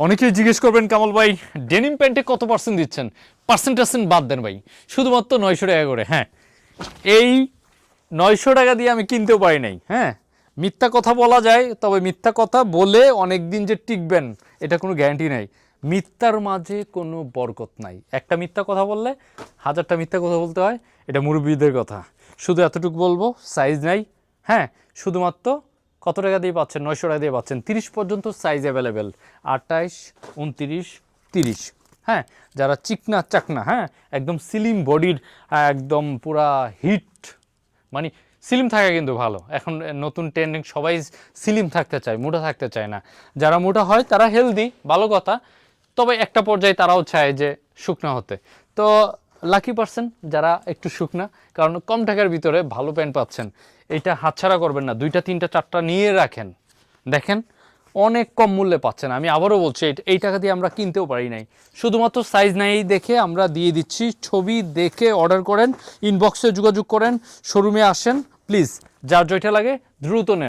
অনেকেই জিজ্ঞেস করবেন কামাল ভাই ডেনিম প্যান্টে কত পার্সেন্ট দিচ্ছেন, পার্সেন্ট বাদ দেন ভাই, শুধুমাত্র 900 টাকা করে। হ্যাঁ, এই 900 টাকা দিয়ে আমি কিনতেও পারি নাই। হ্যাঁ, মিথ্যা কথা বলা যায়, তবে মিথ্যা কথা বলে অনেক দিন যে টিকবেন এটা কোনো গ্যারান্টি নাই। মিথ্যার মাঝে কোনো বরকত নাই। একটা মিথ্যা কথা বললে 1000টা মিথ্যা কথা বলতে হয়, এটা মুরব্বীদের কথা। শুধু এতটুকু বলবো, সাইজ নাই। হ্যাঁ, শুধুমাত্র কত টাকা দিয়ে পাচ্ছেন? 900 টাকা দিয়ে পাচ্ছেন। 30 পর্যন্ত সাইজ অ্যাভেলেবেল, 28, 29, 30। হ্যাঁ, যারা চিকনা চাকনা, হ্যাঁ একদম স্লিম বডির, একদম পুরা হিট, মানে স্লিম থাকা কিন্তু ভালো। এখন নতুন ট্রেন্ডিং, সবাই স্লিম থাকতে চায়, মোটা থাকতে চায় না। যারা মোটা হয় তারা হেলদি, ভালো কথা, তবে একটা পর্যায়ে তারাও চায় যে শুকনা হতে। তো লাকি পার্সন যারা একটু শুকনা, কারণ কম টাকার ভিতরে ভালো প্যান্ট পাচ্ছেন। এইটা হাতছাড়া করবেন না, 2টা 3টা 4টা নিয়ে রাখেন। দেখেন অনেক কম মূল্যে পাচ্ছেন। আমি আবারও বলছি, এই টাকা দিয়ে আমরা কিনতেও পারি নাই। শুধুমাত্র সাইজ নাই দেখে আমরা দিয়ে দিচ্ছি। ছবি দেখে অর্ডার করেন, ইনবক্সে যোগাযোগ করেন, শোরুমে আসেন প্লিজ। যার যেটা লাগে দ্রুত নেন।